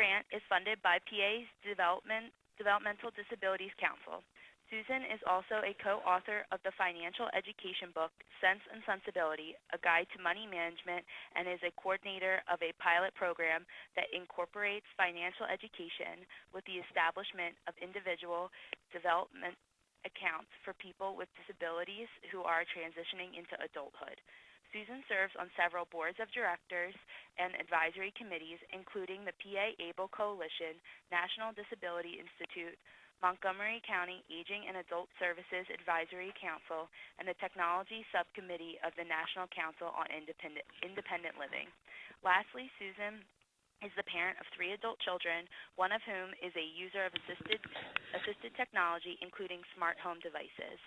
grant is funded by PA's Developmental Disabilities Council. Susan is also a co-author of the financial education book, Sense and Sensibility, A Guide to Money Management, and is a coordinator of a pilot program that incorporates financial education with the establishment of individual development accounts for people with disabilities who are transitioning into adulthood. Susan serves on several boards of directors and advisory committees, including the PA ABLE Coalition, National Disability Institute, Montgomery County Aging and Adult Services Advisory Council, and the Technology Subcommittee of the National Council on Independent Living. Lastly, Susan is the parent of 3 adult children, one of whom is a user of assisted technology, including smart home devices.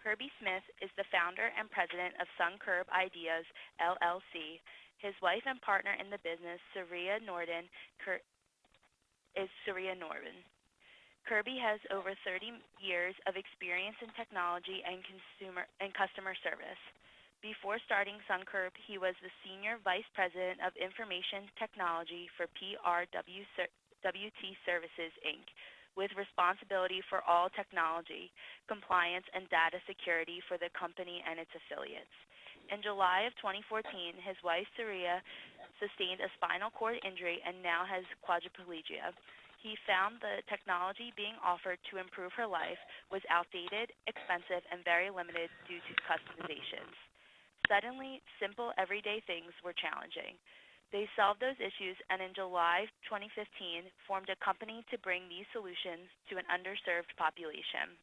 Kirby Smith is the founder and president of Kirby Ideas, LLC. His wife and partner in the business, Surya Norden, is Surya Norden. Kirby has over 30 years of experience in technology and customer service. Before starting Kirby, he was the Senior Vice President of Information Technology for PRWT Services, Inc., with responsibility for all technology, compliance, and data security for the company and its affiliates. In July of 2014, his wife, Surya, sustained a spinal cord injury and now has quadriplegia. He found the technology being offered to improve her life was outdated, expensive, and very limited due to customizations. Suddenly, simple everyday things were challenging. They solved those issues and in July 2015 formed a company to bring these solutions to an underserved population.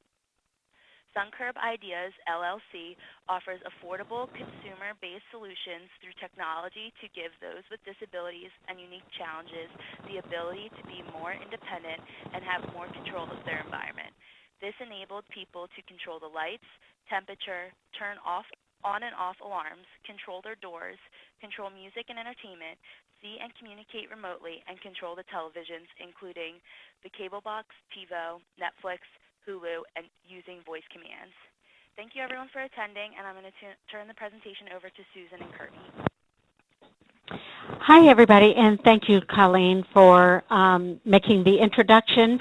Kirby Ideas, LLC offers affordable, consumer-based solutions through technology to give those with disabilities and unique challenges the ability to be more independent and have more control of their environment. This enabled people to control the lights, temperature, turn on and off alarms, control their doors, control music and entertainment, see and communicate remotely, and control the televisions, including the cable box, TiVo, Netflix, Hulu, and using voice commands. Thank you, everyone, for attending, and I'm going to turn the presentation over to Susan and Kirby. Hi, everybody, and thank you, Colleen, for making the introductions.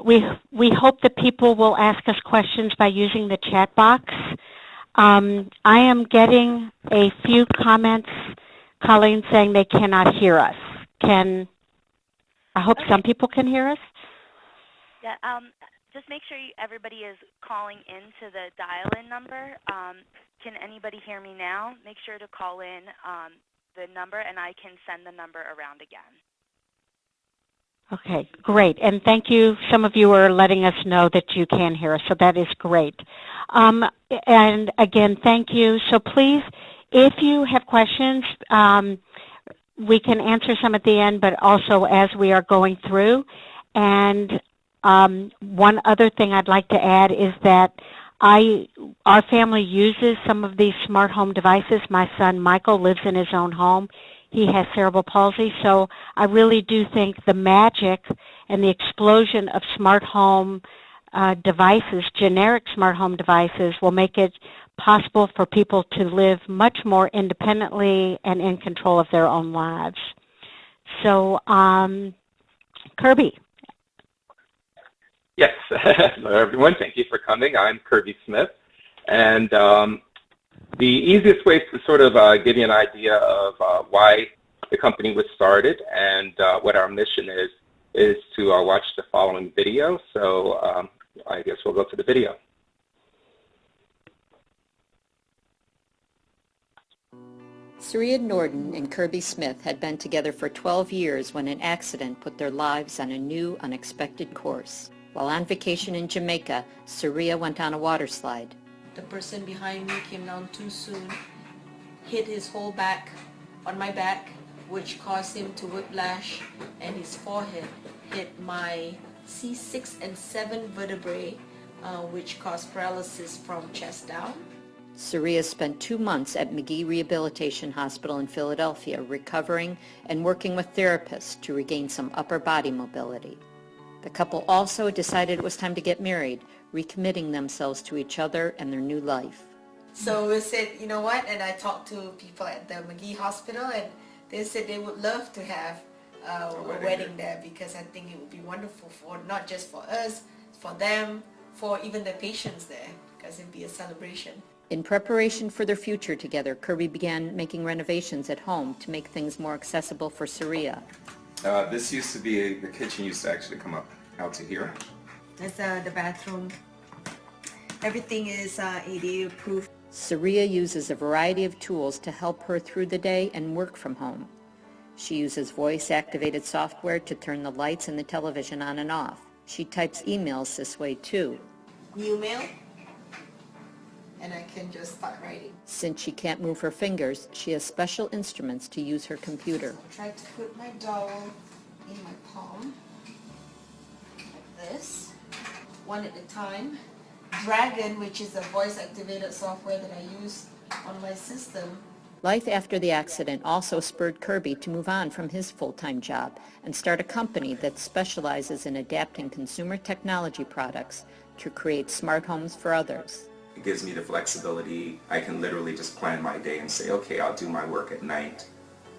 We hope that people will ask us questions by using the chat box. I am getting a few comments, Colleen, saying they cannot hear us. I hope some people can hear us. Yeah, just make sure everybody is calling into the dial-in number. Can anybody hear me now? Make sure to call in the number, and I can send the number around again. Okay, great. And thank you. Some of you are letting us know that you can hear us, so that is great. And again, thank you. So please, if you have questions, we can answer some at the end, but also as we are going through. And one other thing I'd like to add is that our family uses some of these smart home devices. My son Michael lives in his own home. He has cerebral palsy, so I really do think the magic and the explosion of smart home devices, generic smart home devices, will make it possible for people to live much more independently and in control of their own lives. So, Kirby. Yes. Hello, everyone. Thank you for coming. I'm Kirby Smith, and the easiest way to sort of give you an idea of why the company was started and what our mission is to watch the following video. So I guess we'll go to the video. Surya Norden and Kirby Smith had been together for 12 years when an accident put their lives on a new, unexpected course. While on vacation in Jamaica, Surya went on a water slide. The person behind me came down too soon, hit his whole back on my back, which caused him to whiplash, and his forehead hit my C6 and 7 vertebrae, which caused paralysis from chest down. Surya spent 2 months at McGee Rehabilitation Hospital in Philadelphia, recovering and working with therapists to regain some upper body mobility. The couple also decided it was time to get married, recommitting themselves to each other and their new life. So we said, you know what, and I talked to people at the McGee Hospital, and they said they would love to have a wedding there, because I think it would be wonderful for not just for us, for them, for even the patients there, because it'd be a celebration. In preparation for their future together, Kirby began making renovations at home to make things more accessible for Saria. This used to be, the kitchen used to actually come up out to here. That's the bathroom. Everything is ADA approved. Saria uses a variety of tools to help her through the day and work from home. She uses voice-activated software to turn the lights and the television on and off. She types emails this way too. New mail, and I can just start writing. Since she can't move her fingers, she has special instruments to use her computer. I try to put my dowel in my palm, like this, one at a time. Dragon, which is a voice-activated software that I use on my system. Life after the accident also spurred Kirby to move on from his full-time job and start a company that specializes in adapting consumer technology products to create smart homes for others. It gives me the flexibility. I can literally just plan my day and say, okay, I'll do my work at night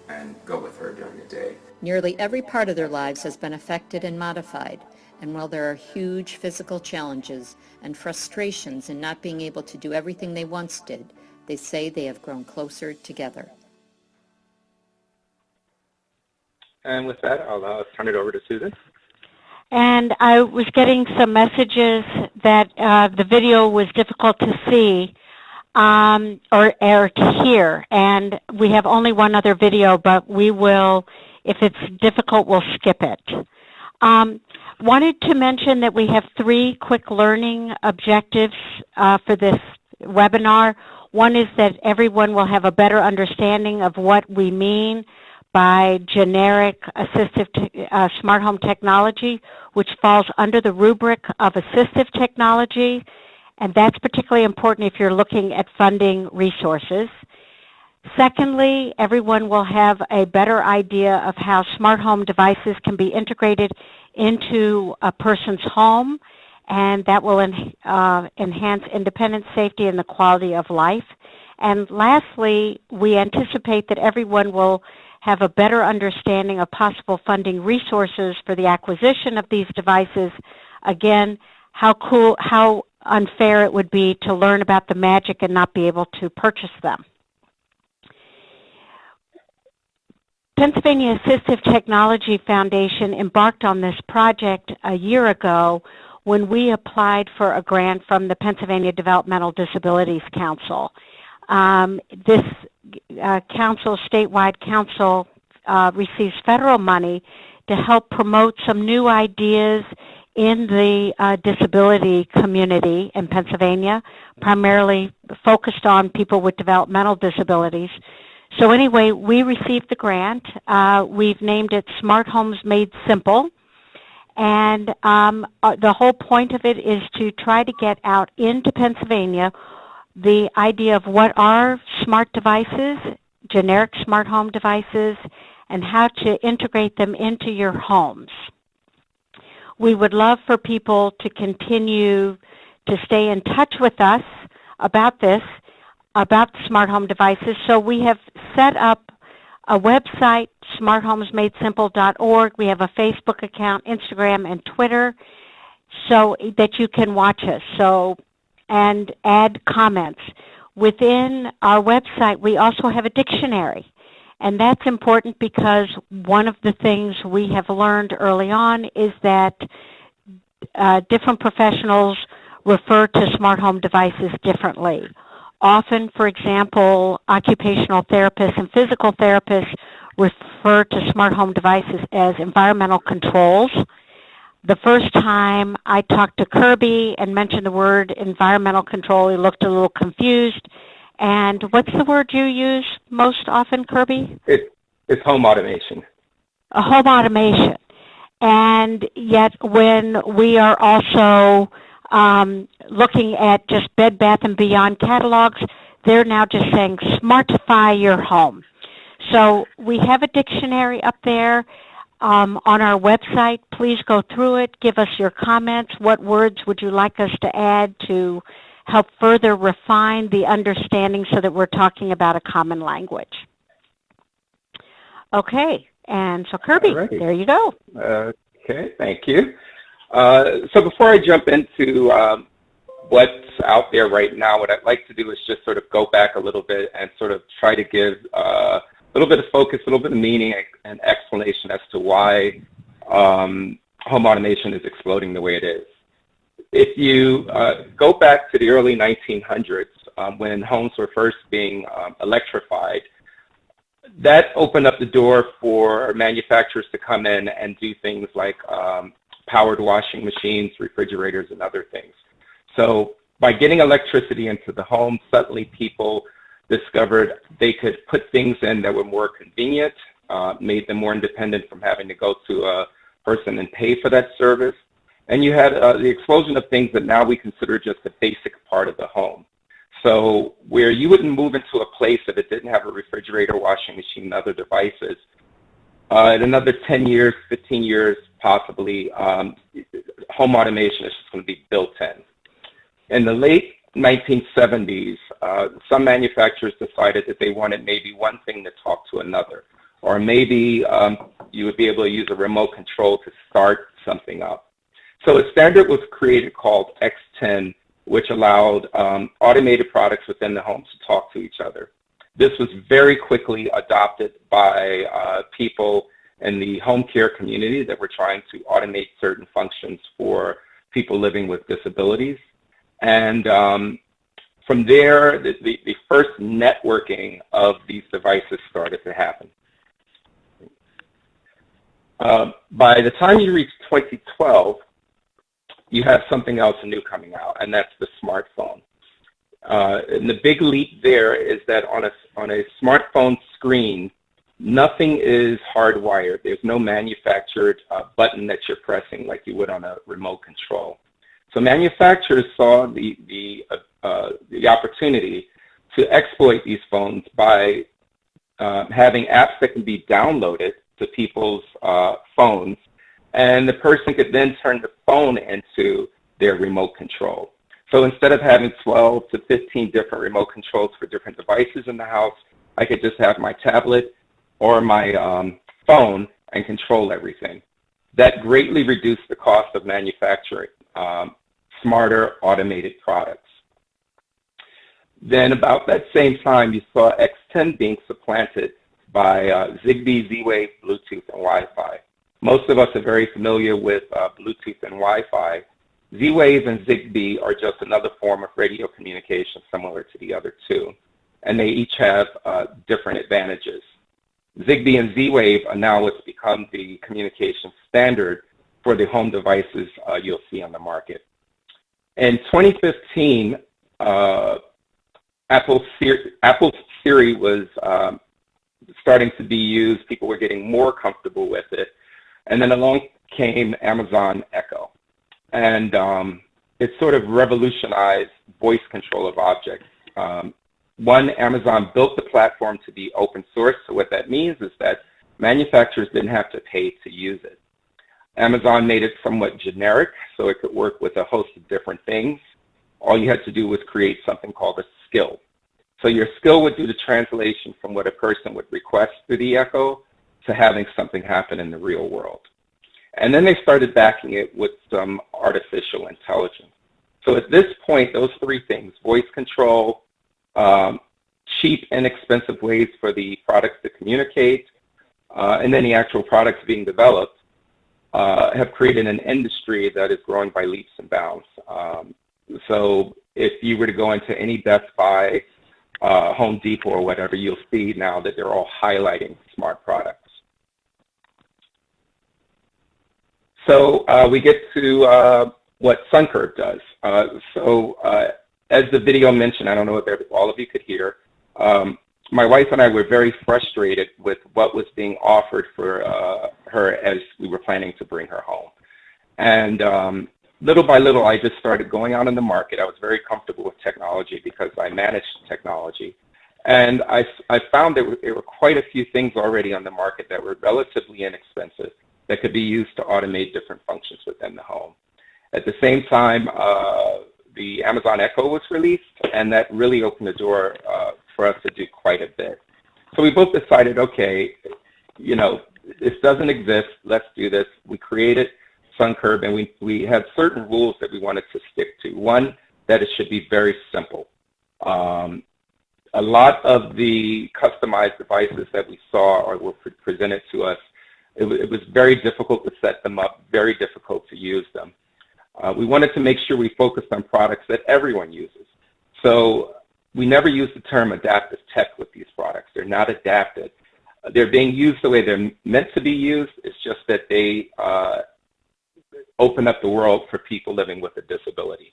and go with her during the day. Nearly every part of their lives has been affected and modified, and while there are huge physical challenges and frustrations in not being able to do everything they once did, they say they have grown closer together. And with that, I'll turn it over to Susan. And I was getting some messages that the video was difficult to see or to hear. And we have only one other video, but we will, if it's difficult, we'll skip it. Wanted to mention that we have 3 quick learning objectives for this webinar. One is that everyone will have a better understanding of what we mean by generic assistive smart home technology, which falls under the rubric of assistive technology, and that's particularly important if you're looking at funding resources. Secondly, everyone will have a better idea of how smart home devices can be integrated into a person's home, and that will enhance independence, safety, and the quality of life. And lastly, we anticipate that everyone will have a better understanding of possible funding resources for the acquisition of these devices. Again, how unfair it would be to learn about the magic and not be able to purchase them. Pennsylvania Assistive Technology Foundation embarked on this project a year ago when we applied for a grant from the Pennsylvania Developmental Disabilities Council. This statewide council, receives federal money to help promote some new ideas in the disability community in Pennsylvania, primarily focused on people with developmental disabilities. So anyway, we received the grant. We've named it Smart Homes Made Simple. And the whole point of it is to try to get out into Pennsylvania the idea of what are smart devices, generic smart home devices, and how to integrate them into your homes. We would love for people to continue to stay in touch with us about this, about smart home devices. So we have set up a website, smarthomesmadesimple.org. We have a Facebook account, Instagram, and Twitter, so that you can watch us and add comments. Within our website, we also have a dictionary, and that's important because one of the things we have learned early on is that different professionals refer to smart home devices differently. Often, for example, occupational therapists and physical therapists refer to smart home devices as environmental controls. The first time I talked to Kirby and mentioned the word environmental control, he looked a little confused. And what's the word you use most often, Kirby? It's home automation. A home automation. And yet when we are also looking at just Bed Bath & Beyond catalogs, they're now just saying smartify your home. So we have a dictionary up there on our website. Please go through it. Give us your comments. What words would you like us to add to help further refine the understanding so that we're talking about a common language? Okay, And so, Kirby, Alrighty. there you go. Okay, thank you. So before I jump into what's out there right now, what I'd like to do is just sort of go back a little bit and sort of try to give a little bit of focus, a little bit of meaning and explanation as to why home automation is exploding the way it is. If you go back to the early 1900s, when homes were first being electrified, that opened up the door for manufacturers to come in and do things like powered washing machines, refrigerators, and other things. So by getting electricity into the home, suddenly people discovered they could put things in that were more convenient, made them more independent from having to go to a person and pay for that service. And you had the explosion of things that now we consider just a basic part of the home. So where you wouldn't move into a place if it didn't have a refrigerator, washing machine, and other devices, in another 10 years, 15 years, possibly, home automation is just going to be built in. In the late 1970s, some manufacturers decided that they wanted maybe one thing to talk to another, or maybe you would be able to use a remote control to start something up. So a standard was created called X10, which allowed automated products within the home to talk to each other. This was very quickly adopted by people in the home care community that were trying to automate certain functions for people living with disabilities. And from there, the first networking of these devices started to happen. By the time you reach 2012, you have something else new coming out, and that's the smartphone. And the big leap there is that on a smartphone screen, nothing is hardwired. There's no manufactured button that you're pressing like you would on a remote control. So manufacturers saw the opportunity to exploit these phones by having apps that can be downloaded to people's phones, and the person could then turn the phone into their remote control. So instead of having 12 to 15 different remote controls for different devices in the house, I could just have my tablet or my phone and control everything. That greatly reduced the cost of manufacturing smarter automated products. Then about that same time, you saw X10 being supplanted by Zigbee, Z-Wave, Bluetooth, and Wi-Fi. Most of us are very familiar with Bluetooth and Wi-Fi. Z-Wave and Zigbee are just another form of radio communication similar to the other two, and they each have different advantages. Zigbee and Z-Wave are now what's become the communication standard for the home devices you'll see on the market. In 2015, Apple's Siri was starting to be used. People were getting more comfortable with it. And then along came Amazon Echo. And it sort of revolutionized voice control of objects. One, Amazon built the platform to be open source. So what that means is that manufacturers didn't have to pay to use it. Amazon made it somewhat generic, so it could work with a host of different things. All you had to do was create something called a skill. So your skill would do the translation from what a person would request through the Echo to having something happen in the real world. And then they started backing it with some artificial intelligence. So at this point, those three things, voice control, cheap, inexpensive ways for the products to communicate, and then the actual products being developed, have created an industry that is growing by leaps and bounds. So if you were to go into any Best Buy, Home Depot, or whatever, you'll see now that they're all highlighting smart products. So we get to what SunCurb does. As the video mentioned, I don't know if all of you could hear, my wife and I were very frustrated with what was being offered for her as we were planning to bring her home. And little by little, I just started going out in the market. I was very comfortable with technology because I managed technology. And I found there were quite a few things already on the market that were relatively inexpensive that could be used to automate different functions within the home. At the same time, the Amazon Echo was released, and that really opened the door for us to do quite a bit. So we both decided, okay, you know, this doesn't exist. Let's do this. We created SunCurb, and we had certain rules that we wanted to stick to. One, that it should be very simple. A lot of the customized devices that we saw or were presented to us, it was very difficult to set them up, very difficult to use them. We wanted to make sure we focused on products that everyone uses. So we never use the term adaptive tech with these products. They're not adapted. They're being used the way they're meant to be used. It's just that they open up the world for people living with a disability.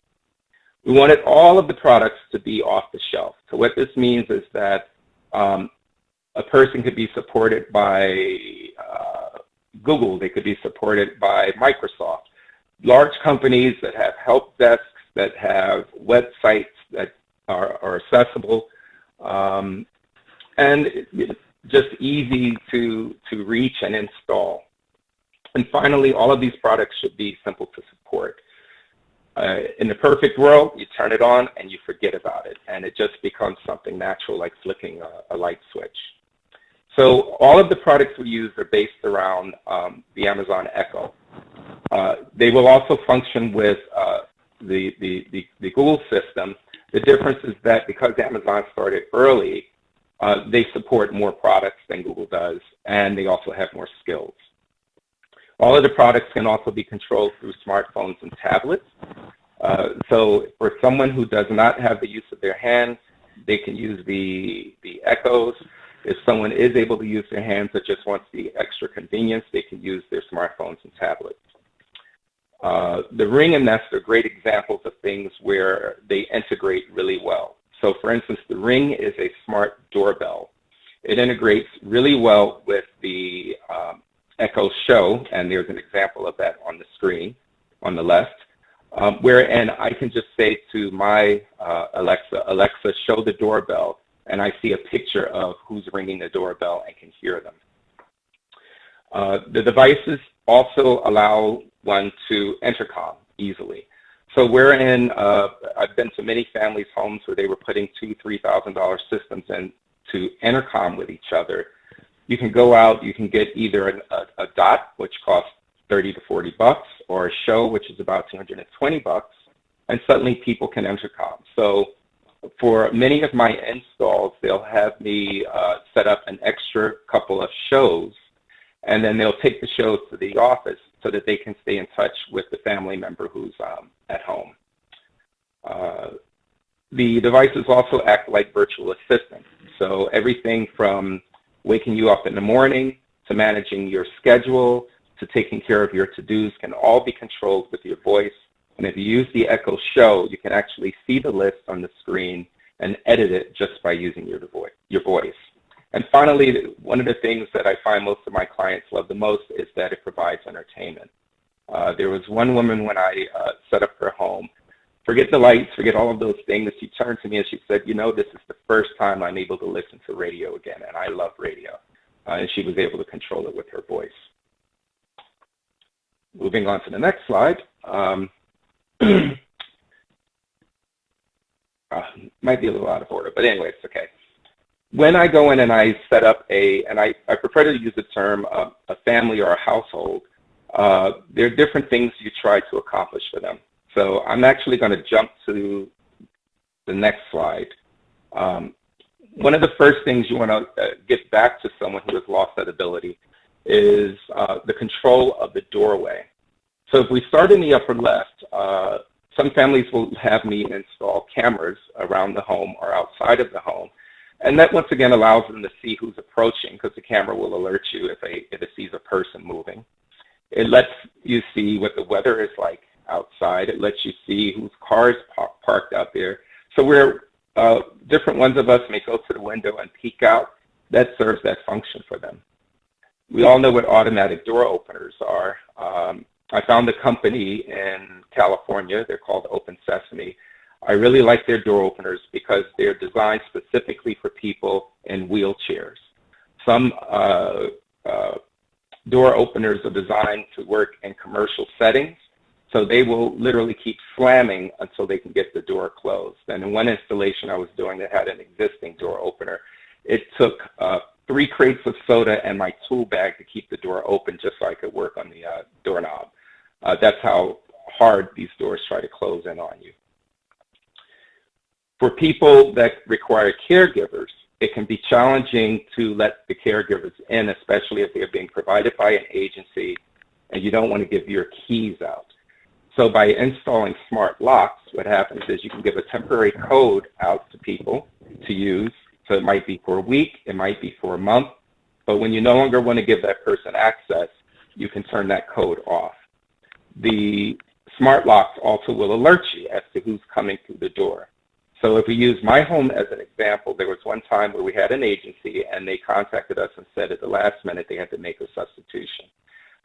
We wanted all of the products to be off the shelf. So what this means is that a person could be supported by Google. They could be supported by Microsoft. Large companies that have help desks, that have websites that are accessible, and just easy to reach and install. And finally, all of these products should be simple to support. In the perfect world, you turn it on and you forget about it, and it just becomes something natural, like flicking a light switch. So all of the products we use are based around the Amazon Echo. They will also function with the Google system. The difference is that because Amazon started early, they support more products than Google does, and they also have more skills. All of the products can also be controlled through smartphones and tablets. So for someone who does not have the use of their hands, they can use the Echoes. If someone is able to use their hands but just wants the extra convenience, they can use their smartphones and tablets. The Ring and Nest are great examples of things where they integrate really well. So for instance, the Ring is a smart doorbell. It integrates really well with the Echo Show, and there's an example of that on the screen on the left, wherein I can just say to my Alexa, show the doorbell, and I see a picture of who's ringing the doorbell and can hear them. The devices also allow one to intercom easily. So I've been to many families' homes where they were putting $2,000, $3,000 systems in to intercom with each other. You can go out, you can get either a dot, which costs 30 to 40 bucks, or a show, which is about 220 bucks, and suddenly people can intercom. So for many of my installs, they'll have me set up an extra couple of shows, and then they'll take the shows to the office so that they can stay in touch with the family member who's at home. The devices also act like virtual assistants. So everything from waking you up in the morning to managing your schedule to taking care of your to-dos can all be controlled with your voice. And if you use the Echo Show, you can actually see the list on the screen and edit it just by using your voice. And finally, one of the things that I find most of my clients love the most is that it provides entertainment. There was one woman when I set up her home, forget the lights, forget all of those things, she turned to me and she said, you know, this is the first time I'm able to listen to radio again, and I love radio. And she was able to control it with her voice. Moving on to the next slide. Might be a little out of order, but anyway, it's okay. When I go in and I set up and I prefer to use the term a family or a household, there are different things you try to accomplish for them. So I'm actually going to jump to the next slide. One of the first things you want to get back to someone who has lost that ability is the control of the doorway. So if we start in the upper left, some families will have me install cameras around the home or outside of the home. And that, once again, allows them to see who's approaching, because the camera will alert you if it sees a person moving. It lets you see what the weather is like outside. It lets you see whose car is parked out there. So where different ones of us may go to the window and peek out, that serves that function for them. We all know what automatic door openers are. I found a company in California. They're called Open Sesame. I really like their door openers because they're designed specifically for people in wheelchairs. Some door openers are designed to work in commercial settings, so they will literally keep slamming until they can get the door closed. And in one installation I was doing that had an existing door opener, it took 3 crates of soda and my tool bag to keep the door open just so I could work on the doorknob. That's how hard these doors try to close in on you. For people that require caregivers, it can be challenging to let the caregivers in, especially if they're being provided by an agency and you don't want to give your keys out. So by installing smart locks, what happens is you can give a temporary code out to people to use. So it might be for a week, it might be for a month, but when you no longer want to give that person access, you can turn that code off. The smart locks also will alert you as to who's coming through the door. So if we use my home as an example, there was one time where we had an agency and they contacted us and said at the last minute they had to make a substitution.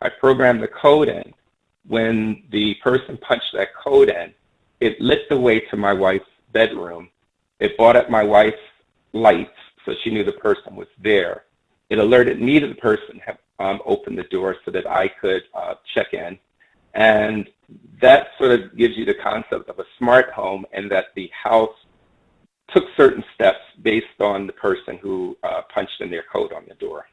I programmed the code in. When the person punched that code in, it lit the way to my wife's bedroom. It brought up my wife's lights so she knew the person was there. It alerted me that the person had opened the door so that I could check in. And that sort of gives you the concept of a smart home, and that the house took certain steps based on the person who punched in their code on the door.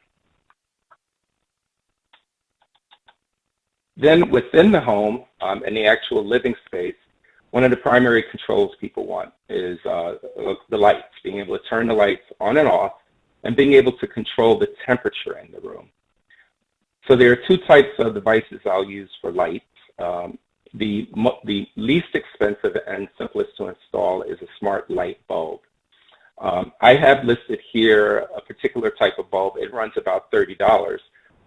Then within the home, in the actual living space, one of the primary controls people want is the lights, being able to turn the lights on and off, and being able to control the temperature in the room. So there are 2 types of devices I'll use for lights. The least expensive and simplest to install is a smart light bulb. I have listed here a particular type of bulb. It runs about $30,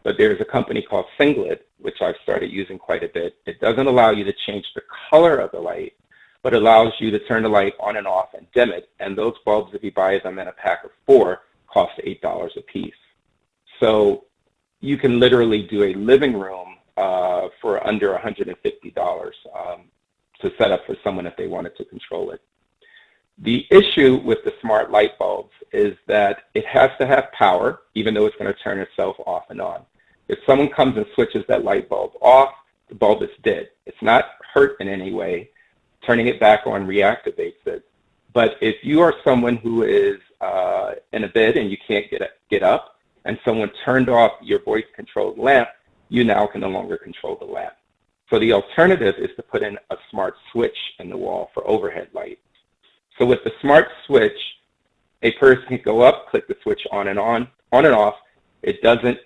but there's a company called Singlet, which I've started using quite a bit. It doesn't allow you to change the color of the light, but allows you to turn the light on and off and dim it. And those bulbs, if you buy them in a pack of 4, cost $8 a piece. So you can literally do a living room for under $150 to set up for someone if they wanted to control it. The issue with the smart light bulbs is that it has to have power, even though it's going to turn itself off and on. If someone comes and switches that light bulb off, the bulb is dead. It's not hurt in any way. Turning it back on reactivates it. But if you are someone who is in a bed and you can't get up, and someone turned off your voice-controlled lamp, you now can no longer control the lamp. So the alternative is to put in a smart switch in the wall for overhead light. So with the smart switch, a person can go up, click the switch on and off. It doesn't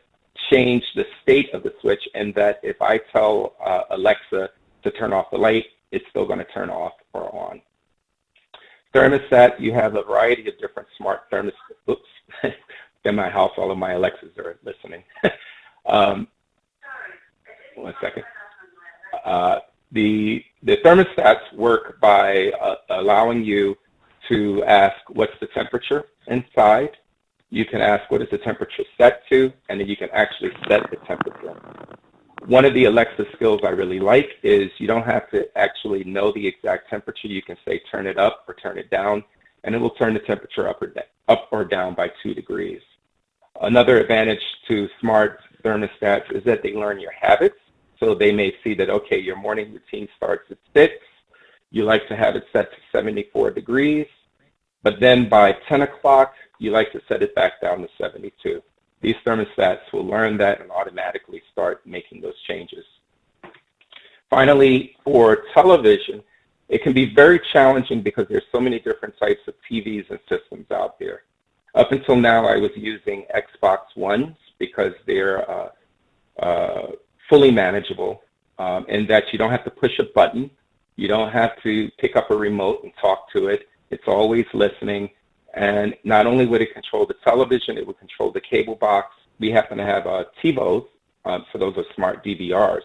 change the state of the switch, and that if I tell Alexa to turn off the light, it's still going to turn off or on. Thermostat, you have a variety of different smart thermostats. Oops, in my house, all of my Alexas are listening. One second. The thermostats work by allowing you to ask what's the temperature inside. You can ask what is the temperature set to, and then you can actually set the temperature. One of the Alexa skills I really like is you don't have to actually know the exact temperature. You can say turn it up or turn it down, and it will turn the temperature up or down by 2 degrees. Another advantage to smart thermostats is that they learn your habits. So they may see that, okay, your morning routine starts at 6. You like to have it set to 74 degrees. But then by 10 o'clock, you like to set it back down to 72. These thermostats will learn that and automatically start making those changes. Finally, for television, it can be very challenging because there's so many different types of TVs and systems out there. Up until now, I was using Xbox Ones because they're fully manageable in that you don't have to push a button. You don't have to pick up a remote and talk to it. It's always listening. And not only would it control the television, it would control the cable box. We happen to have TiVos, so those are smart DVRs.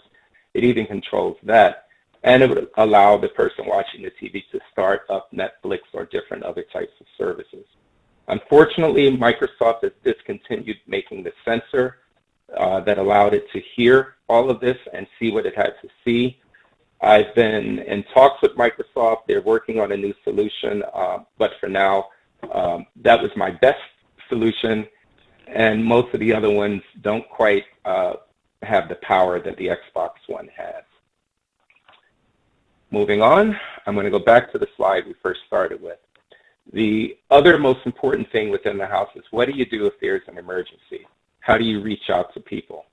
It even controls that. And it would allow the person watching the TV to start up Netflix or different other types of services. Unfortunately, Microsoft has discontinued making the sensor that allowed it to hear all of this and see what it had to see. I've been in talks with Microsoft. They're working on a new solution, but for now, that was my best solution, and most of the other ones don't quite have the power that the Xbox One has. Moving on, I'm going to go back to the slide we first started with. The other most important thing within the house is, what do you do if there's an emergency? How do you reach out to people?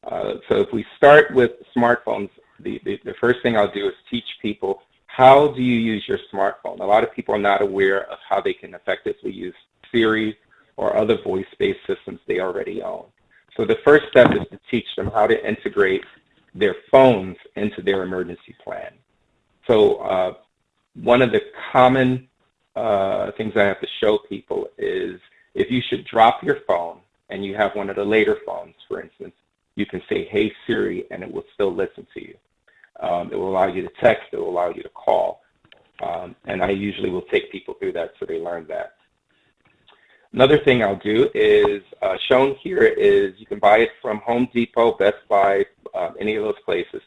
So if we start with smartphones, the first thing I'll do is teach people, how do you use your smartphone? A lot of people are not aware of how they can effectively use Siri or other voice-based systems they already own. So the first step is to teach them how to integrate their phones into their emergency plan. So one of the common things I have to show people is, if you should drop your phone and you have one of the later phones, for instance, you can say, "Hey Siri," and it will still listen to you. It will allow you to text, it will allow you to call. And I usually will take people through that so they learn that. Another thing I'll do is, shown here is, you can buy it from Home Depot, Best Buy, any of those places.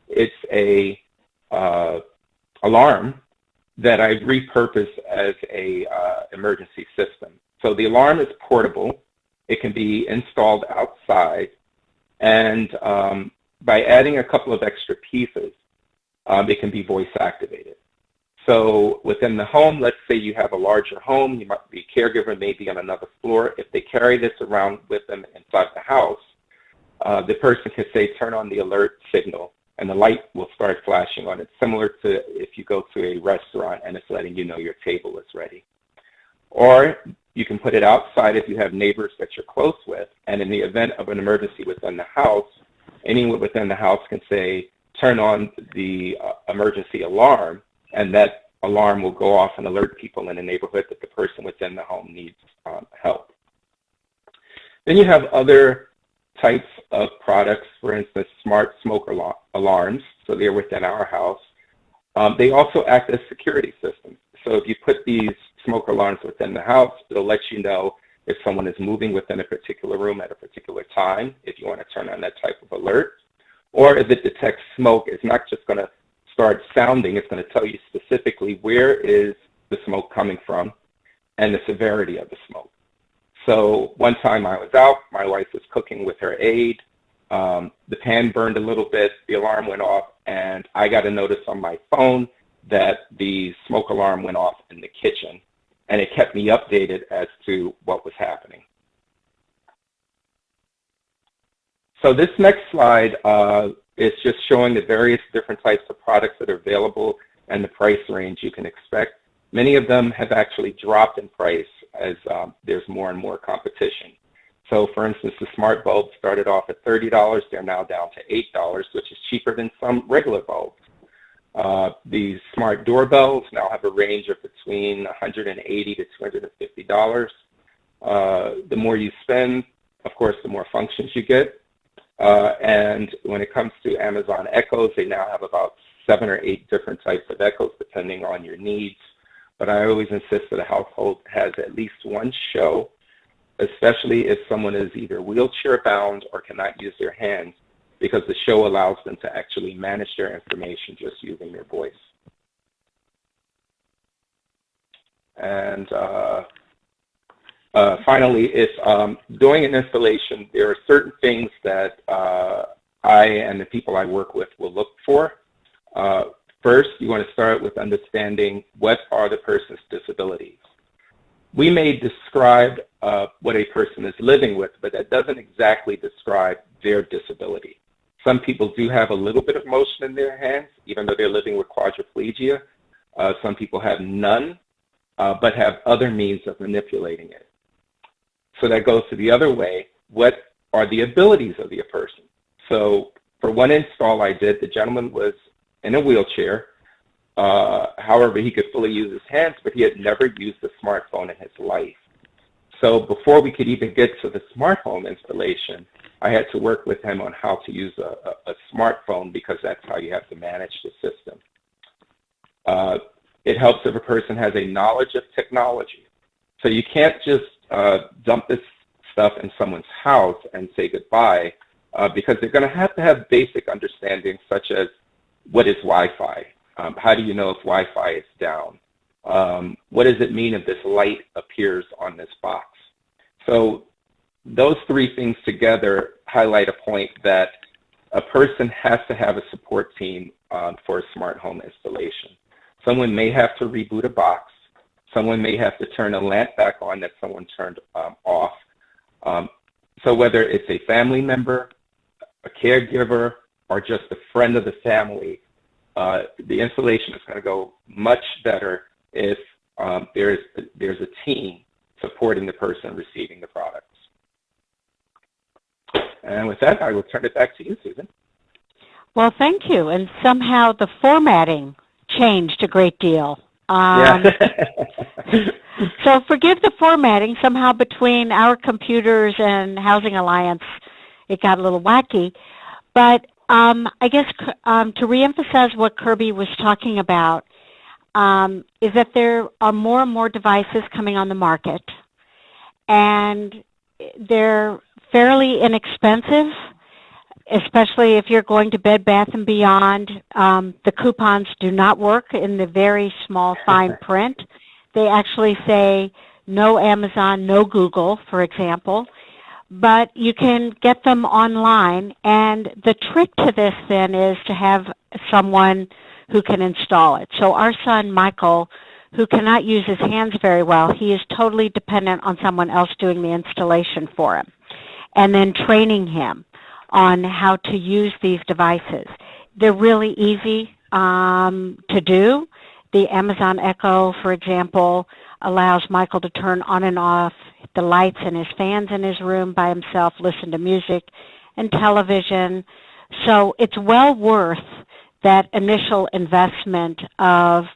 It's a alarm that I've repurposed as a emergency system. So the alarm is portable. It can be installed outside. And by adding a couple of extra pieces, it can be voice activated. So within the home, let's say you have a larger home, you might be a caregiver, maybe on another floor. If they carry this around with them inside the house, the person can say, "Turn on the alert signal," and the light will start flashing on it, similar to if you go to a restaurant and it's letting you know your table is ready. Or you can put it outside if you have neighbors that you're close with, and in the event of an emergency within the house, anyone within the house can say, "Turn on the emergency alarm," and that alarm will go off and alert people in the neighborhood that the person within the home needs help. Then you have other types of products, for instance, smart smoke alarms, so they're within our house. They also act as security systems. So if you put these smoke alarms within the house, it'll let you know if someone is moving within a particular room at a particular time, if you want to turn on that type of alert. Or if it detects smoke, it's not just going to start sounding, it's going to tell you specifically where is the smoke coming from and the severity of the smoke. So one time I was out, my wife was cooking with her aide, the pan burned a little bit, the alarm went off, and I got a notice on my phone that the smoke alarm went off in the kitchen, and it kept me updated as to what was happening. So this next slide is just showing the various different types of products that are available and the price range you can expect. Many of them have actually dropped in price as there's more and more competition. So for instance, the smart bulbs started off at $30. They're now down to $8, which is cheaper than some regular bulbs. These smart doorbells now have a range of between $180 to $250. The more you spend, of course, the more functions you get. And when it comes to Amazon Echoes, they now have about 7 or 8 different types of Echoes depending on your needs. But I always insist that a household has at least one show, especially if someone is either wheelchair bound or cannot use their hands, because the show allows them to actually manage their information just using their voice. And finally, if doing an installation, there are certain things that I and the people I work with will look for. First, you want to start with understanding what are the person's disabilities. We may describe what a person is living with, but that doesn't exactly describe their disability. Some people do have a little bit of motion in their hands, even though they're living with quadriplegia. Some people have none, but have other means of manipulating it. So that goes to the other way. What are the abilities of the person? So for one install I did, the gentleman was in a wheelchair. However, he could fully use his hands, but he had never used a smartphone in his life. So before we could even get to the smart home installation, I had to work with him on how to use a smartphone, because that's how you have to manage the system. It helps if a person has a knowledge of technology. So you can't just dump this stuff in someone's house and say goodbye, because they're going to have basic understanding, such as what is Wi-Fi? How do you know if Wi-Fi is down? What does it mean if this light appears on this box? So those three things together highlight a point that a person has to have a support team for a smart home installation. Someone may have to reboot a box. Someone may have to turn a lamp back on that someone turned off. So whether it's a family member, a caregiver, or just a friend of the family, the installation is going to go much better if there's a team supporting the person receiving the products. And with that, I will turn it back to you, Susan. Well, thank you. And somehow the formatting changed a great deal. Yeah. So forgive the formatting. Somehow between our computers and Housing Alliance, it got a little wacky. But I guess to reemphasize what Kirby was talking about, is that there are more and more devices coming on the market, and they're fairly inexpensive, especially if you're going to Bed Bath & Beyond. The coupons do not work in the very small fine print. They actually say no Amazon, no Google, for example. But you can get them online, and the trick to this then is to have someone who can install it. So our son, Michael, who cannot use his hands very well, he is totally dependent on someone else doing the installation for him, and then training him on how to use these devices. They're really easy to do. The Amazon Echo, for example, allows Michael to turn on and off the lights and his fans in his room by himself, listen to music and television. So it's well worth that initial investment of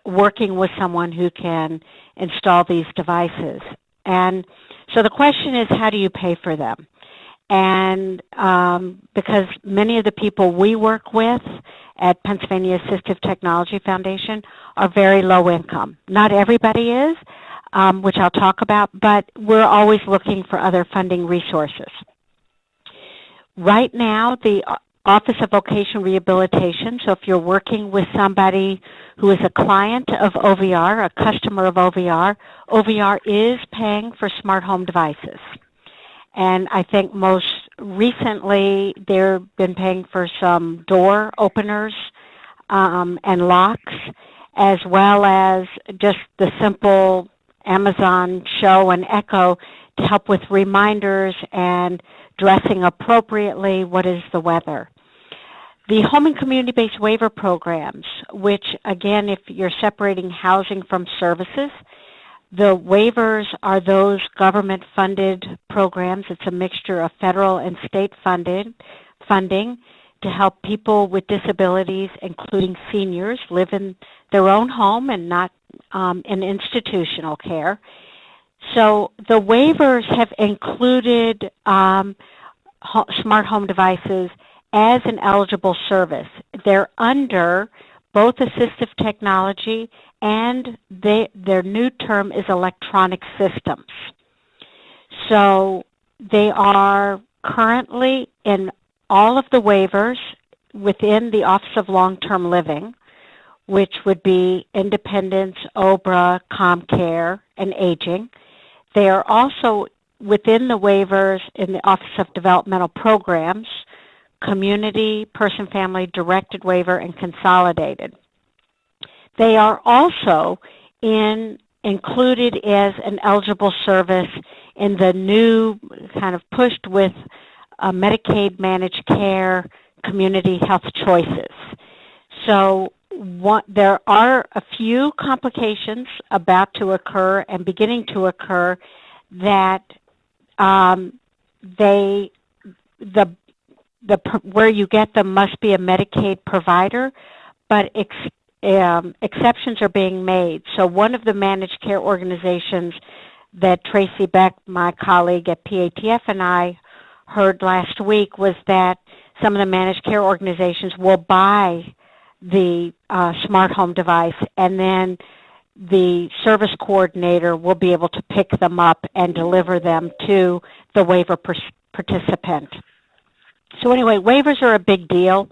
working with someone who can install these devices. And so the question is, how do you pay for them? And because many of the people we work with at Pennsylvania Assistive Technology Foundation are very low income. Not everybody is, which I'll talk about, but we're always looking for other funding resources. Right now, the Office of Vocational Rehabilitation, so if you're working with somebody who is a client of OVR, a customer of OVR, OVR is paying for smart home devices. And I think most recently they've been paying for some door openers and locks, as well as just the simple Amazon Show and Echo to help with reminders and dressing appropriately, what is the weather. The home and community-based waiver programs, which again, if you're separating housing from services, the waivers are those government-funded programs. It's a mixture of federal and state funding to help people with disabilities, including seniors, live in their own home and not in institutional care. So the waivers have included smart home devices as an eligible service. They're under both assistive technology and their new term is electronic systems. So they are currently in all of the waivers within the Office of Long-Term Living, which would be Independence, OBRA, ComCare, and Aging. They are also within the waivers in the Office of Developmental Programs, Community, Person, Family, Directed Waiver, and Consolidated. They are also included as an eligible service in the new kind of pushed with Medicaid managed care community health choices. So there are a few complications about to occur and beginning to occur that where you get them must be a Medicaid provider, but exceptions are being made. So one of the managed care organizations that Tracy Beck, my colleague at PATF, and I heard last week was that some of the managed care organizations will buy the smart home device, and then the service coordinator will be able to pick them up and deliver them to the waiver participant. So anyway, waivers are a big deal,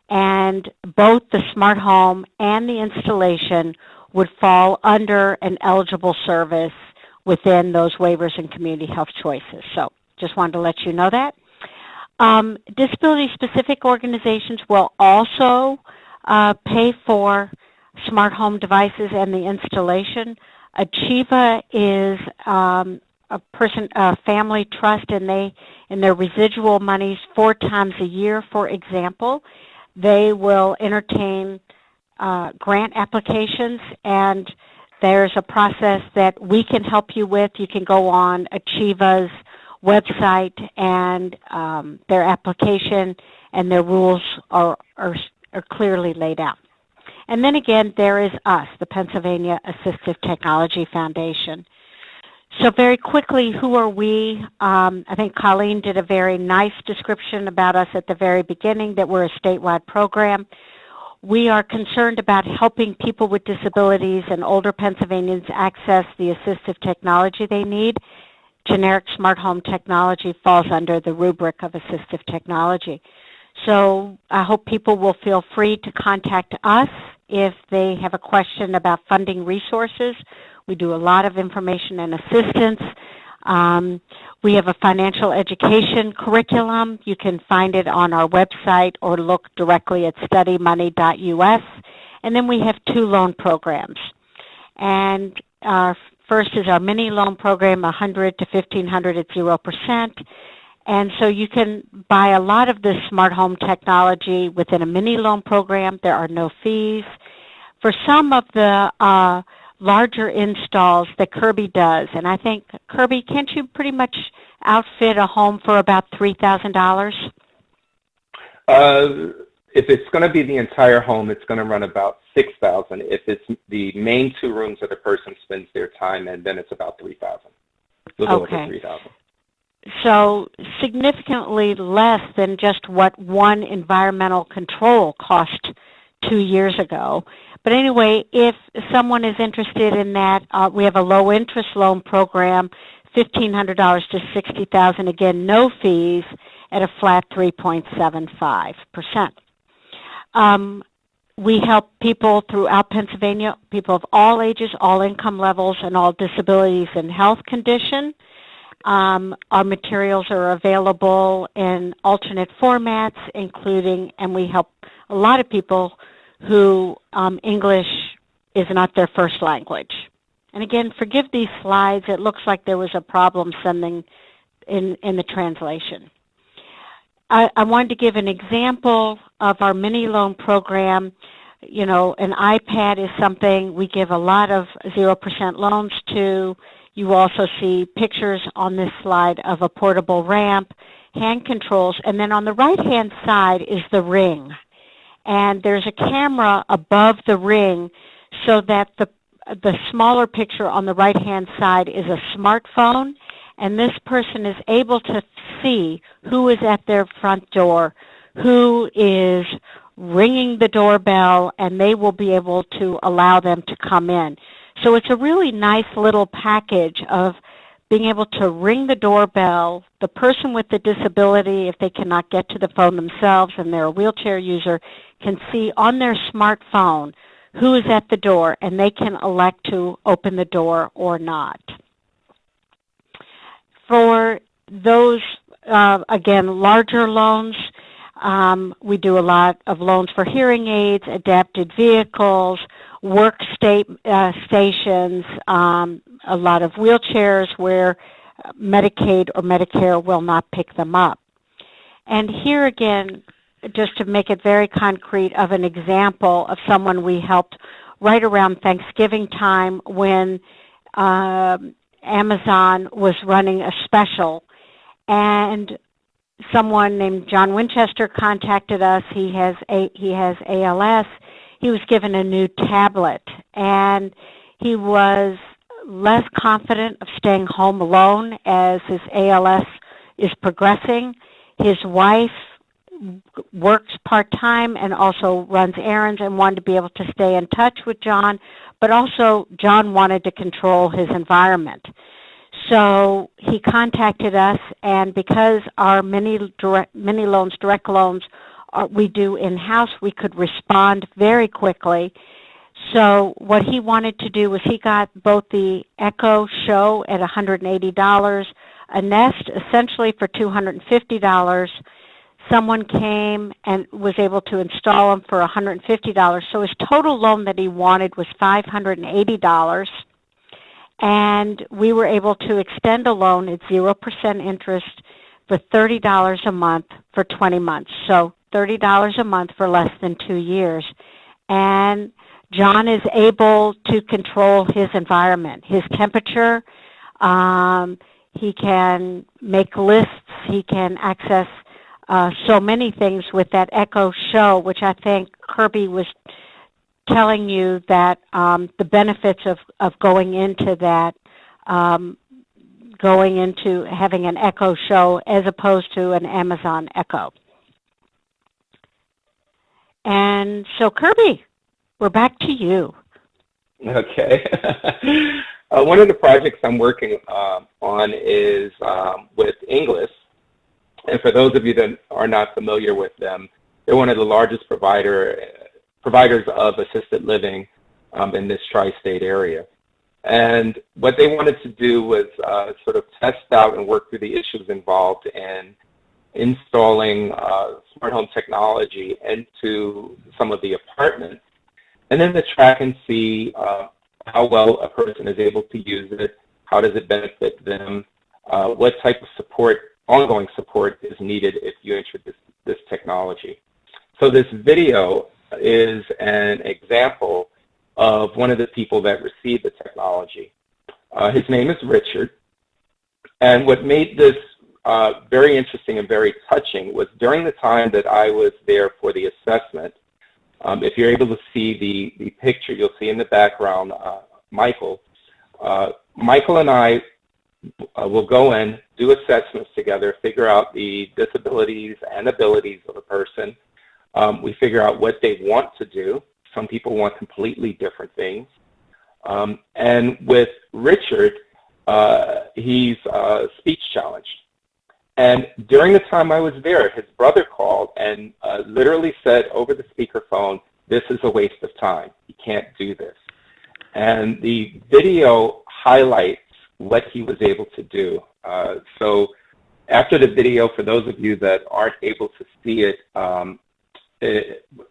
and both the smart home and the installation would fall under an eligible service within those waivers and community health choices. So just wanted to let you know that. Disability-specific organizations will also pay for smart home devices and the installation. Achieva is a family trust, and in their residual monies 4 times a year, for example, they will entertain grant applications, and there's a process that we can help you with. You can go on Achieva's website and their application, and their rules are clearly laid out. And then again, there is us, the Pennsylvania Assistive Technology Foundation. So very quickly, who are we? I think Colleen did a very nice description about us at the very beginning, that we're a statewide program. We are concerned about helping people with disabilities and older Pennsylvanians access the assistive technology they need. Generic smart home technology falls under the rubric of assistive technology. So I hope people will feel free to contact us if they have a question about funding resources. We do a lot of information and assistance. We have a financial education curriculum. You can find it on our website or look directly at studymoney.us. And then we have 2 loan programs. And our first is our mini loan program, $100 to $1,500 at 0%. And so you can buy a lot of this smart home technology within a mini loan program. There are no fees. For some of the larger installs that Kirby does, and I think, Kirby, can't you pretty much outfit a home for about $3,000? If it's going to be the entire home, it's going to run about $6,000. If it's the main 2 rooms that a person spends their time in, then it's about $3,000. A little over $3,000. So significantly less than just what one environmental control cost 2 years ago. But anyway, if someone is interested in that, we have a low-interest loan program, $1,500 to $60,000. Again, no fees at a flat 3.75%. We help people throughout Pennsylvania, people of all ages, all income levels, and all disabilities and health condition. Our materials are available in alternate formats, including, and we help a lot of people who English is not their first language. And again, forgive these slides. It looks like there was a problem sending in the translation. I wanted to give an example of our mini loan program. You know, an iPad is something we give a lot of 0% loans to. You also see pictures on this slide of a portable ramp, hand controls, and then on the right-hand side is the ring. And there's a camera above the ring so that the smaller picture on the right-hand side is a smartphone, and this person is able to see who is at their front door, who is ringing the doorbell, and they will be able to allow them to come in. So it's a really nice little package of being able to ring the doorbell. The person with the disability, if they cannot get to the phone themselves and they're a wheelchair user, can see on their smartphone who is at the door, and they can elect to open the door or not. For those, again, larger loans, we do a lot of loans for hearing aids, adapted vehicles, stations, a lot of wheelchairs where Medicaid or Medicare will not pick them up. And here again, just to make it very concrete, of an example of someone we helped right around Thanksgiving time when Amazon was running a special, and someone named John Winchester contacted us. He has ALS. He was given a new tablet, and he was less confident of staying home alone as his ALS is progressing. His wife works part-time and also runs errands and wanted to be able to stay in touch with John, but also John wanted to control his environment. So he contacted us, and because our mini loans, direct loans, we do in-house, we could respond very quickly. So what he wanted to do was he got both the Echo Show at $180, a Nest essentially for $250, someone came and was able to install them for $150. So his total loan that he wanted was $580. And we were able to extend a loan at 0% interest for $30 a month for 20 months. So $30 a month for less than 2 years. And John is able to control his environment, his temperature. He can make lists. He can access so many things with that Echo Show, which I think Kirby was telling you that the benefits of going into that, going into having an Echo Show as opposed to an Amazon Echo. And so, Kirby, we're back to you. Okay. One of the projects I'm working on is with Inglis. And for those of you that are not familiar with them, they're one of the largest providers of assisted living in this tri-state area. And what they wanted to do was sort of test out and work through the issues involved in installing smart home technology into some of the apartments, and then to track and see how well a person is able to use it, how does it benefit them, what type of support, ongoing support is needed if you introduce this technology. So this video is an example of one of the people that received the technology. His name is Richard, and what made this very interesting and very touching was during the time that I was there for the assessment. If you're able to see the picture, you'll see in the background Michael. Michael and I will go in, do assessments together, figure out the disabilities and abilities of a person. We figure out what they want to do. Some people want completely different things. And with Richard, he's speech challenged. And during the time I was there, his brother called and literally said over the speakerphone, "This is a waste of time. You can't do this." And the video highlights what he was able to do. So after the video, for those of you that aren't able to see it,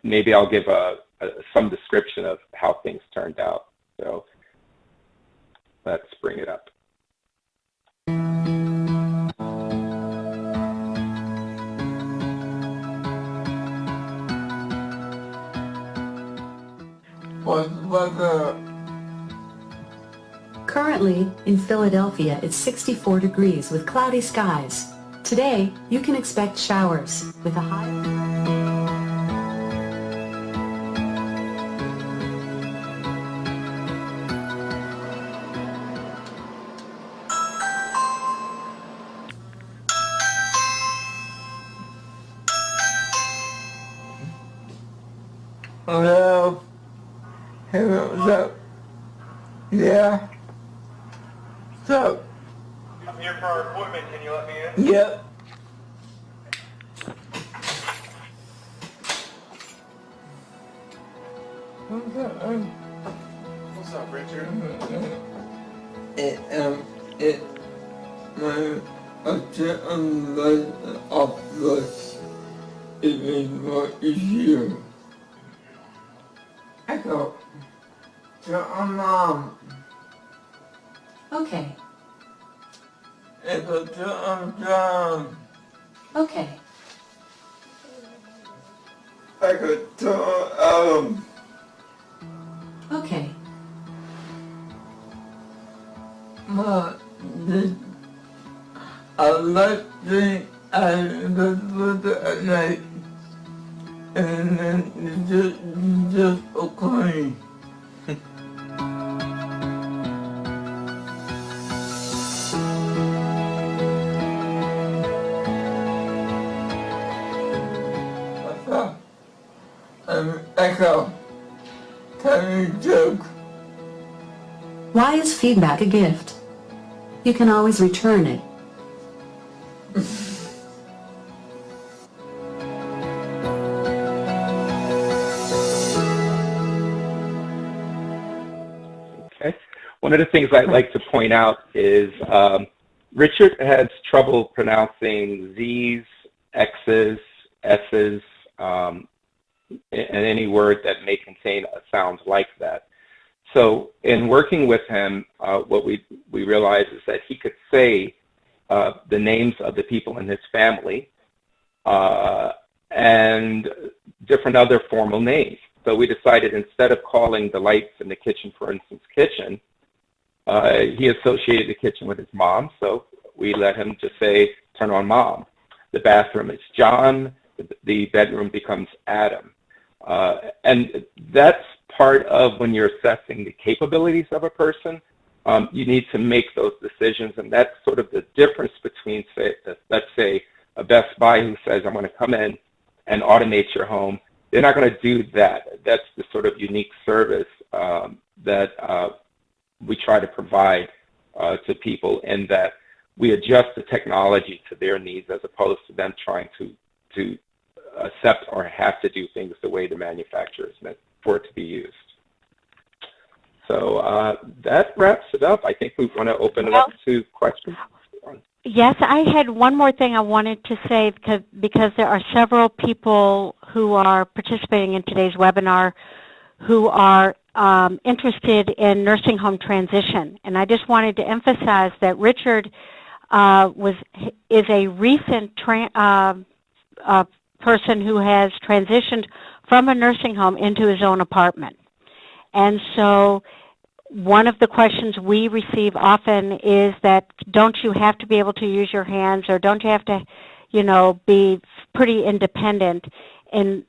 maybe I'll give some description of how things turned out. So let's bring it up. Currently, in Philadelphia, it's 64 degrees with cloudy skies. Today, you can expect showers with a high... Hello? Hey, what's up? Yeah? What's up? I'm here for our appointment. Can you let me in? Yep. What's up, Richard? My upset on the office, it made more easier. Echo. Turn on. Okay. Echo, turn down. Okay. Echo, turn Okay. I like the at night, and then it's just okay. What's up? Echo. Tell me a joke. Why is feedback a gift? You can always return it. Okay. One of the things I'd like to point out is Richard has trouble pronouncing Z's, X's, S's, and any word that may contain a sound like that. So in working with him, what we realized is that he could say the names of the people in his family and different other formal names. So we decided instead of calling the lights in the kitchen, for instance, kitchen, he associated the kitchen with his mom, so we let him just say, turn on mom. The bathroom is John, the bedroom becomes Adam. And that's part of when you're assessing the capabilities of a person. You need to make those decisions, and that's sort of the difference between, say, let's say, a Best Buy who says, I'm going to come in and automate your home. They're not going to do that. That's the sort of unique service that we try to provide to people, in that we adjust the technology to their needs as opposed to them trying to accept or have to do things the way the manufacturer is meant for it to be used. So that wraps it up. I think we want to open it up to questions. Yes, I had one more thing I wanted to say, because there are several people who are participating in today's webinar who are interested in nursing home transition. And I just wanted to emphasize that Richard is a recent person who has transitioned from a nursing home into his own apartment. And so one of the questions we receive often is that, don't you have to be able to use your hands, or don't you have to, be pretty independent in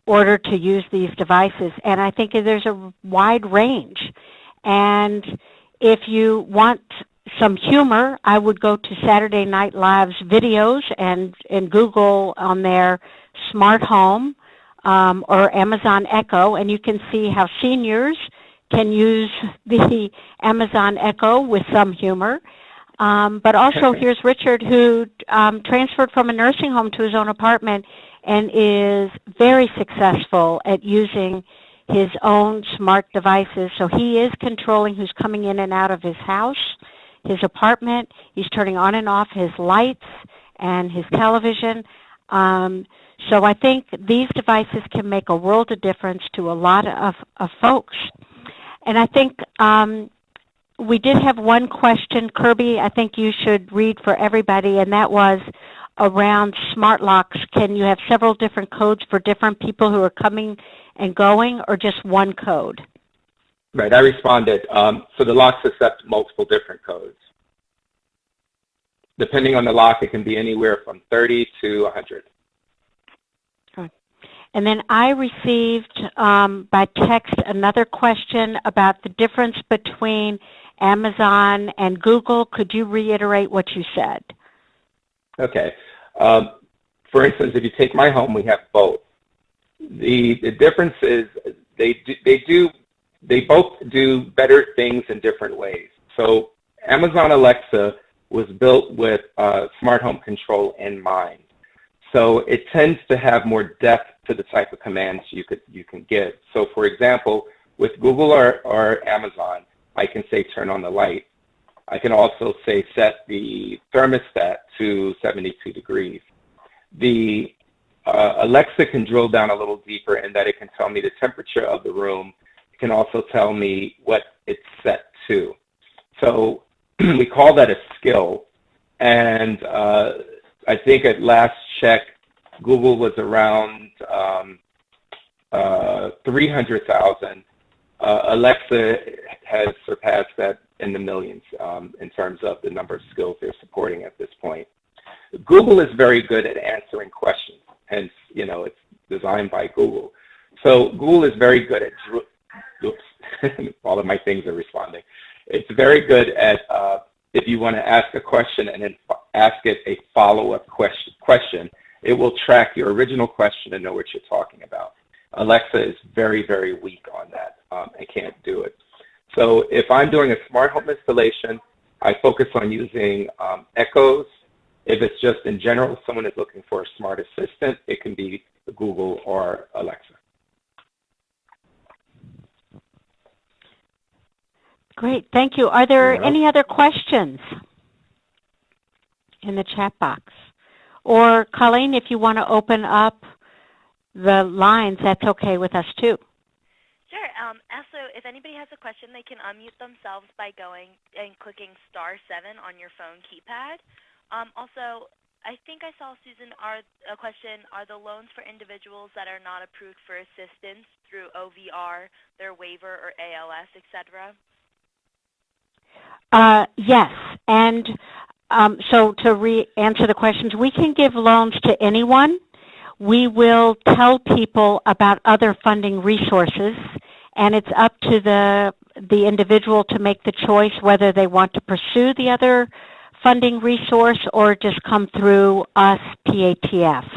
order to use these devices? And I think there's a wide range. And if you want some humor, I would go to Saturday Night Live's videos and Google on their smart home or Amazon Echo, and you can see how seniors can use the Amazon Echo with some humor. But also here's Richard, who transferred from a nursing home to his own apartment and is very successful at using his own smart devices. So he is controlling who's coming in and out of his house, his apartment. He's turning on and off his lights and his television. So I think these devices can make a world of difference to a lot of folks. And I think we did have one question, Kirby, I think you should read for everybody, and that was around smart locks. Can you have several different codes for different people who are coming and going, or just one code? Right, I responded. So the locks accept multiple different codes. Depending on the lock, it can be anywhere from 30 to 100. And then I received by text another question about the difference between Amazon and Google. Could you reiterate what you said? Okay. For instance, if you take my home, we have both. The difference is they both do better things in different ways. So Amazon Alexa was built with smart home control in mind. So it tends to have more depth to the type of commands you can get. So for example, with Google or Amazon, I can say turn on the light. I can also say set the thermostat to 72 degrees. The Alexa can drill down a little deeper in that it can tell me the temperature of the room. It can also tell me what it's set to. So we call that a skill. And I think at last check, Google was around 300,000. Alexa has surpassed that in the millions in terms of the number of skills they're supporting at this point. Google is very good at answering questions, hence, it's designed by Google. So Google is very good at, all of my things are responding. It's very good at, if you want to ask a question and then ask it a follow-up question, it will track your original question and know what you're talking about. Alexa is very, very weak on that and can't do it. So if I'm doing a smart home installation, I focus on using echoes. If it's just in general, someone is looking for a smart assistant, it can be Google or Alexa. Great, thank you. Are there any other questions in the chat box? Or Colleen, if you want to open up the lines, that's okay with us too. Sure. Also, if anybody has a question, they can unmute themselves by going and clicking *7 on your phone keypad. Also, I think I saw, Susan, a question, are the loans for individuals that are not approved for assistance through OVR, their waiver or ALS, etc.? Yes, and so to answer the questions, we can give loans to anyone. We will tell people about other funding resources, and it's up to the individual to make the choice whether they want to pursue the other funding resource or just come through us, PATF.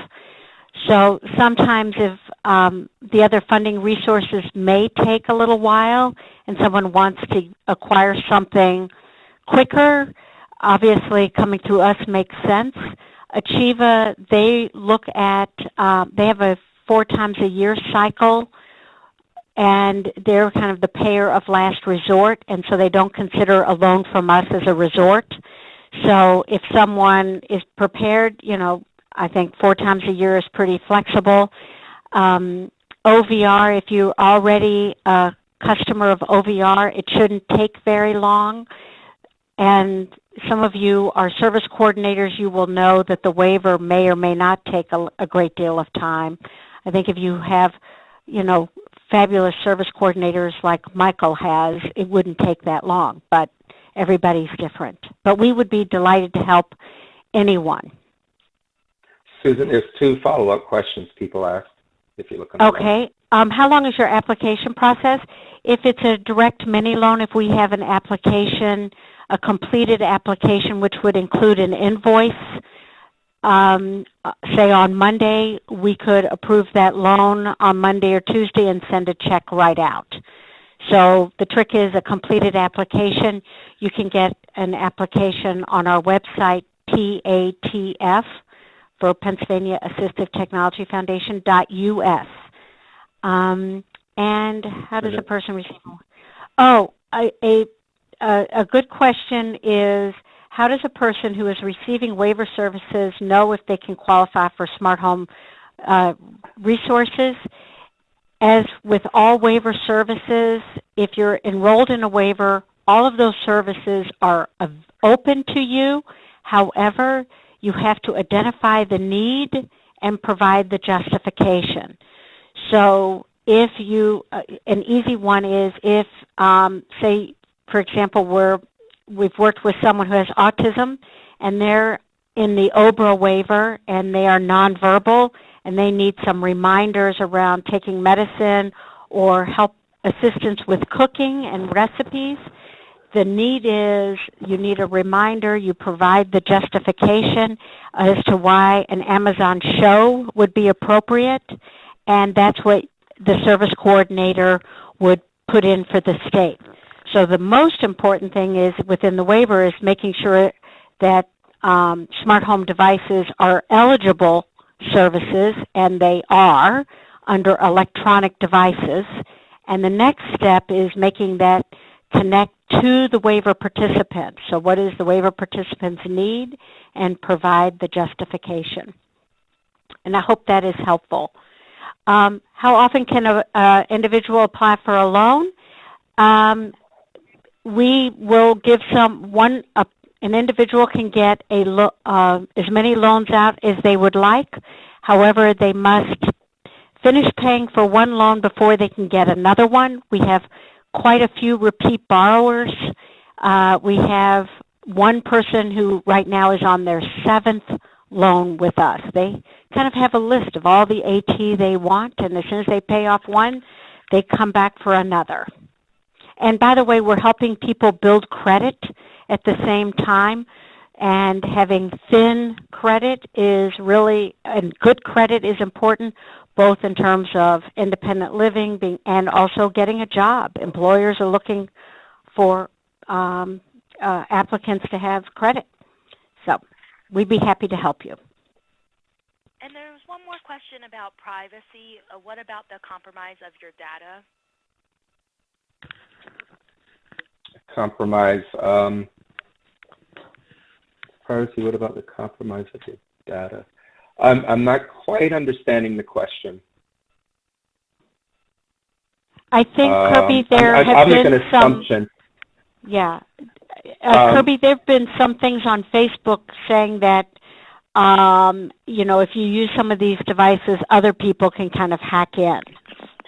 So sometimes if the other funding resources may take a little while and someone wants to acquire something quicker, obviously coming through us makes sense. Achieva, they look at, they have a 4 times a year cycle, and they're kind of the payer of last resort, and so they don't consider a loan from us as a resort. So if someone is prepared, you know, I think 4 times a year is pretty flexible. OVR, if you're already a customer of OVR, it shouldn't take very long. And some of you are service coordinators, you will know that the waiver may or may not take a great deal of time. I think if you have, you know, fabulous service coordinators like Michael has, it wouldn't take that long, but everybody's different. But we would be delighted to help anyone. Susan, there's 2 follow-up questions people asked, if you look on the Okay. How long is your application process? If it's a direct mini loan, if we have an application, a completed application, which would include an invoice, say on Monday, we could approve that loan on Monday or Tuesday and send a check right out. So the trick is a completed application. You can get an application on our website, PATF, for Pennsylvania Assistive Technology Foundation.us. And how does a person receive? Oh, a good question is, how does a person who is receiving waiver services know if they can qualify for smart home resources? As with all waiver services, if you're enrolled in a waiver, all of those services are open to you. However, you have to identify the need and provide the justification. So if you, an easy one is if, say, for example, we've worked with someone who has autism and they're in the OBRA waiver and they are nonverbal and they need some reminders around taking medicine or help assistance with cooking and recipes. The need is you need a reminder, you provide the justification as to why an Amazon show would be appropriate, and that's what the service coordinator would put in for the state. So the most important thing is within the waiver is making sure that smart home devices are eligible services, and they are under electronic devices. And the next step is making that connect to the waiver participant. So what is the waiver participant's need, and provide the justification. And I hope that is helpful. How often can an individual apply for a loan? We will give an individual can get as many loans out as they would like. However, they must finish paying for one loan before they can get another one. We have quite a few repeat borrowers. We have one person who right now is on their 7th loan with us. They kind of have a list of all the AT they want, and as soon as they pay off one, they come back for another. And by the way, we're helping people build credit at the same time, and having thin credit is really, and good credit is important, both in terms of independent living and also getting a job. Employers are looking for applicants to have credit. So we'd be happy to help you. And there's one more question about privacy. What about the compromise of your data? Compromise. Privacy, what about the compromise of your data? I'm not quite understanding the question. I think, Kirby, there have I'll been make an assumption. Yeah. Kirby, there have been some things on Facebook saying that, you know, if you use some of these devices, other people can kind of hack in.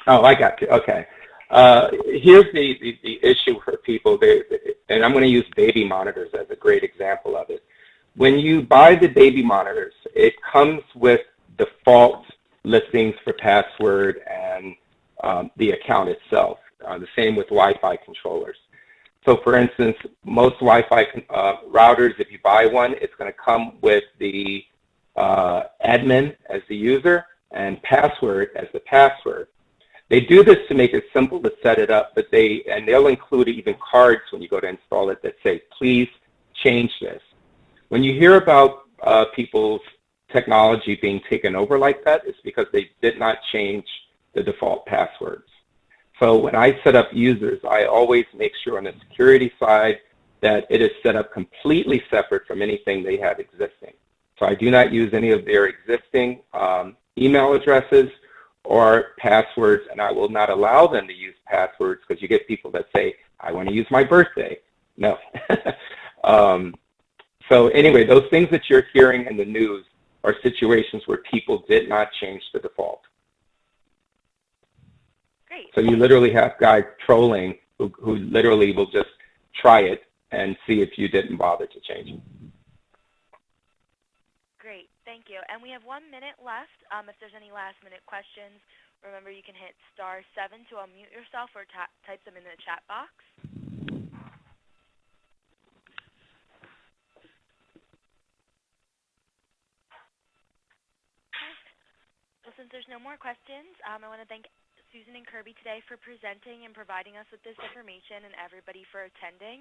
Oh, I got you. Okay. Here's the issue for people, and I'm going to use baby monitors as a great example of it. When you buy the baby monitors, it comes with default listings for password and the account itself. The same with Wi-Fi controllers. So for instance, most Wi-Fi routers, if you buy one, it's going to come with the admin as the user and password as the password. They do this to make it simple to set it up, but they'll include even cards when you go to install it that say, please change this. When you hear about people's technology being taken over like that, it's because they did not change the default passwords. So when I set up users, I always make sure on the security side that it is set up completely separate from anything they have existing. So I do not use any of their existing email addresses or passwords, and I will not allow them to use passwords because you get people that say, I want to use my birthday. No. So anyway, those things that you're hearing in the news are situations where people did not change the default. Great. So you literally have guys trolling who literally will just try it and see if you didn't bother to change it. Great, thank you. And we have 1 minute left. If there's any last-minute questions, remember you can hit *7 to unmute yourself or type them in the chat box. Well, since there's no more questions, I want to thank Susan and Kirby today for presenting and providing us with this information and everybody for attending.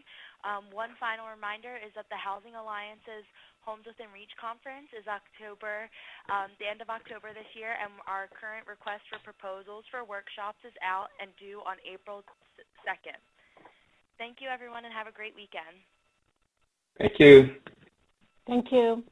One final reminder is that the Housing Alliance's Homes Within Reach conference is October, the end of October this year, and our current request for proposals for workshops is out and due on April 2nd. Thank you, everyone, and have a great weekend. Thank you. Thank you.